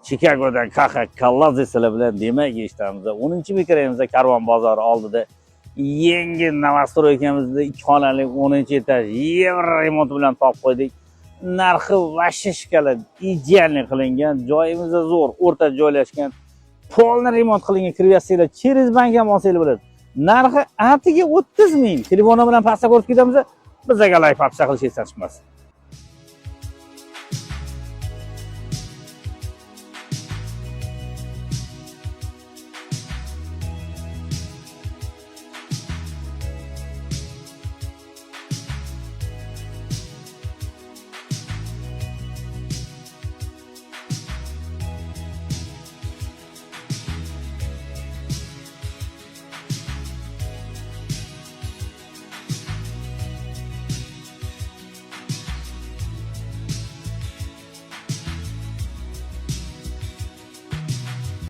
Chikagodan Kalazeslar bilan demak eshitamiz. 10-bekramizda Karvon bozori oldida yangi novostroykamizni 2 xonali 10-etaj yevro remont bilan topib qo'ydik. Narxi vashshi shkala idealni qilingan, joyimiz zo'r, o'rta joylashgan. Polni remont qilingan, kiryapsizlar, через bank ham olsangiz bo'ladi. Narxi atiga 30 ming. Telefon bilan pastga ko'rsatib ketamiz. Bizga like, pasta qilishingiz chiqmas.